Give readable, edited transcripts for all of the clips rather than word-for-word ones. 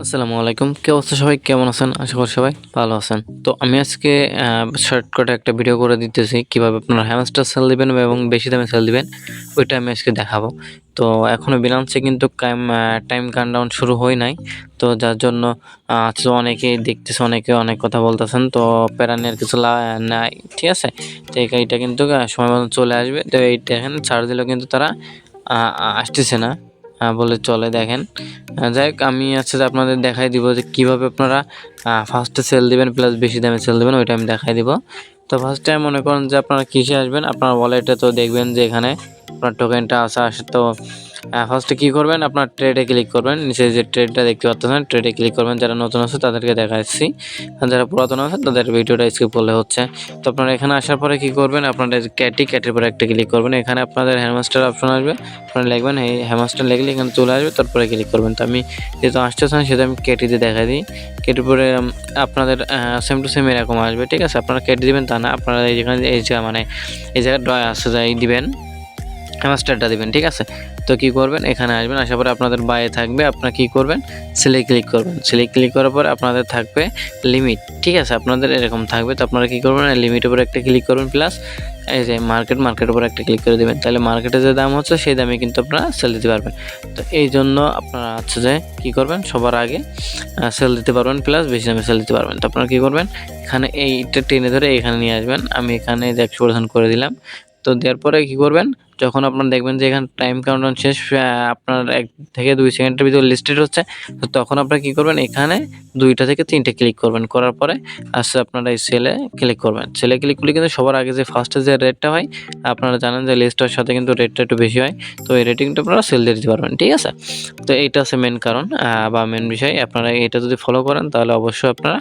আসসালামু আলাইকুম। কি অবস্থা সবাই? কেমন আছেন? আশা করি সবাই ভালো আছেন। তো আমি আজকে শর্টকাটে একটা ভিডিও করে দিতেছি কিভাবে আপনারা হ্যামস্টার সেল দিবেন এবং বেশি দামে সেল দিবেন, ওইটা আমি আজকে দেখাবো। তো এখনো Binance কিন্তু টাইম কাউন্টডাউন শুরু হয় নাই। তো যার জন্য আজকে অনেকেই দেখতেছে, অনেকে অনেক কথা বলতেছেন। তো প্যারা নেওয়ার কিছু নাই, ঠিক আছে? তো এইটা কিন্তু সময় মতো চলে আসবে। তো এই দেখেন ছাড় দিলেও কিন্তু তারা আসতেছে না বলে চলে। দেখেন যাই হোক, আমি যে আপনাদের দেখাই দিব যে কীভাবে আপনারা ফার্স্টে সেল দিবেন প্লাস বেশি দামে সেল দিবেন, ওইটা আমি দেখাই দিব। তো ফার্স্ট টাইম মনে করেন যে আপনারা কিসে আসবেন, আপনার ওয়ালেটে তো দেখবেন যে এখানে আপনার টোকেনটা আসে। তো ফার্স্টে কী করবেন, আপনার ট্রেডে ক্লিক করবেন। নিচে যে ট্রেডটা দেখতে পাচ্ছেন, ট্রেডে ক্লিক করবেন। যারা নতুন আছে তাদেরকে দেখাচ্ছি, যারা পুরাতন আছে তাদের ভিডিওটা স্কিপ করলে হচ্ছে। তো আপনারা এখানে আসার পরে কী করবেন, আপনাদের ক্যাটের পরে একটা ক্লিক করবেন। এখানে আপনাদের হ্যামস্টার অপশন আসবে, আপনারা লিখবেন এই হ্যামস্টার লিখলে এখানে চলে আসবে, তারপরে ক্লিক করবেন। তো আমি যেহেতু আসতেছে না সেটা আমি কেটিতে দেখা দিই। কেটির পরে আপনাদের সেম টু সেম এরকম আসবে, ঠিক আছে? আপনারা কেটে দিবেন তা না, আপনারা যেখানে এই জায়গায় ড্রয় আসছে যাই দিবেন, হ্যামস্টারটা দিবেন, ঠিক আছে? তো কী করবেন, এখানে আসবেন। আসার পরে আপনাদের বাইরে থাকবে, আপনারা কী করবেন, সেলে ক্লিক করবেন। সেলে ক্লিক করার পরে আপনাদের থাকবে লিমিট, ঠিক আছে? আপনাদের এরকম থাকবে। তো আপনারা কী করবেন, লিমিটের উপরে একটা ক্লিক করবেন, প্লাস এই যে মার্কেটের উপর একটা ক্লিক করে দেবেন। তাহলে মার্কেটে যে দাম হচ্ছে সেই দামে কিন্তু আপনারা সেল দিতে পারবেন। তো এই জন্য আপনারা যে কী করবেন, সবার আগে সেল দিতে পারবেন প্লাস বেশি দামে সেল দিতে পারবেন। তো আপনারা কী করবেন, এখানে এইটা টেনে ধরে এখানে নিয়ে আসবেন। আমি এখানে 100% করে দিলাম। তো দেওয়ার পরে কী করবেন, যখন আপনারা দেখবেন যে এখানে টাইম কাউন্টডাউন শেষ, আপনার 1 থেকে 2 সেকেন্ডের ভিতরে লিস্টেড হচ্ছে, তো তখন আপনারা কী করবেন, এখানে 2টা থেকে 3টে ক্লিক করবেন। করার পরে আপনারা এই সেলে ক্লিক করবেন। সেলে ক্লিক করলে কিন্তু সবার আগে যে ফার্স্টে যে রেটটা হয়, আপনারা জানেন যে লিস্টের সাথে কিন্তু রেটটা একটু বেশি হয়। তো এই রেটে কিন্তু আপনারা সেল দিয়ে দিতে পারবেন, ঠিক আছে? তো এইটা হচ্ছে মেন কারণ বা মেন বিষয়। আপনারা এটা যদি ফলো করেন তাহলে অবশ্যই আপনারা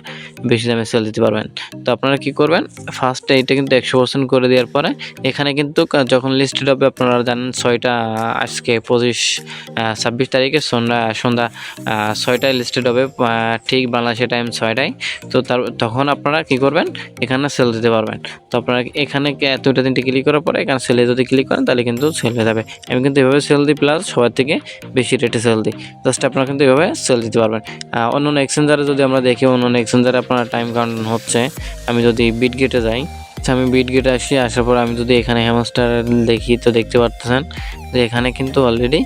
বেশি দামে সেল দিতে পারবেন। তো আপনারা কী করবেন, ফার্স্টে এইটা কিন্তু 100% করে দেওয়ার পরে এখানে কিন্তু যখন লিস্টেড হবে, আপনারা জানেন 6টা আজকে 26 তারিখে সন্ধ্যা 6টায় লিস্টেড হবে, ঠিক বাংলাদেশের টাইম 6টায়। তো তখন আপনারা কী করবেন, এখানে সেল দিতে পারবেন। তো আপনারা এখানে 2টা 3টে ক্লিক করার পরে এখানে সেলে যদি ক্লিক করেন তাহলে কিন্তু সেল হয়ে যাবে। আমি কিন্তু এভাবে সেল দিই, প্লাস সবার থেকে বেশি রেটে সেল দিই। জাস্ট আপনারা কিন্তু এভাবে সেল দিতে পারবেন। অন্য এক্সচেঞ্জারে যদি আমরা দেখি, অন্য এক্সচেঞ্জারে আপনার টাইম কাউন্ট হচ্ছে। আমি যদি বিটগেটে যাই, আমি বিটগেটে আসার পর আমি যদি এখানে হ্যামস্টার দেখি, তো দেখতে পারতেছেন যে এখানে কিন্তু অলরেডি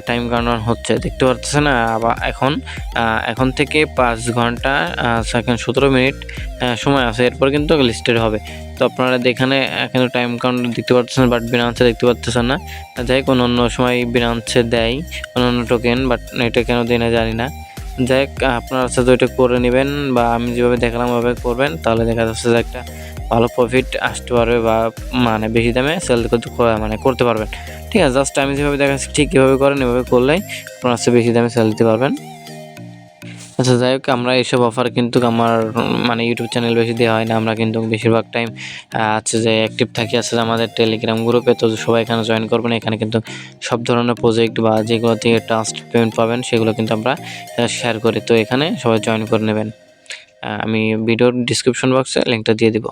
টাইম কাউন্টডাউন হচ্ছে, দেখতে পারতেছেন। আবার এখন থেকে 5 ঘন্টা সেকেন্ড 17 মিনিট সময় আছে, এরপর কিন্তু লিস্টেড হবে। তো আপনারা এখানে কিন্তু টাইম কাউন্ট দেখতে পাচ্ছেন, বাট Binance দেখতে পাচ্ছেন না। যাই হোক, অন্য সময় Binance দেয় অন্য টোকেন, বাট এটা কেন দেয় না জানি না। যাই হোক, আপনারা সাথে ওইটা করে নেবেন, বা আমি যেভাবে দেখালাম ওইভাবে করবেন, তাহলে দেখা যাচ্ছে যে একটা ভালো প্রফিট আসতে পারবে, বা বেশি দামে সেল করতে পারবেন, ঠিক আছে? জাস্ট আমি যেভাবে দেখাচ্ছি ঠিক কীভাবে করেন, এভাবে করলেই আপনারা বেশি দামে সেল দিতে পারবেন। আচ্ছা, যাই হোক, আমরা এইসব অফার কিন্তু আমার ইউটিউব চ্যানেল বেশি দেওয়া হয় না। আমরা কিন্তু বেশিরভাগ টাইম যে অ্যাক্টিভ থাকি যে আমাদের টেলিগ্রাম গ্রুপে। তো সবাই এখানে জয়েন করবেন। এখানে কিন্তু সব ধরনের প্রজেক্ট বা যেগুলো থেকে ট্রাস্ট পেমেন্ট পাবেন সেগুলো কিন্তু আমরা শেয়ার করি। তো এখানে সবাই জয়েন করে নেবেন। আমি ভিডিওর ডিসক্রিপশন বক্সে লিঙ্কটা দিয়ে দিব।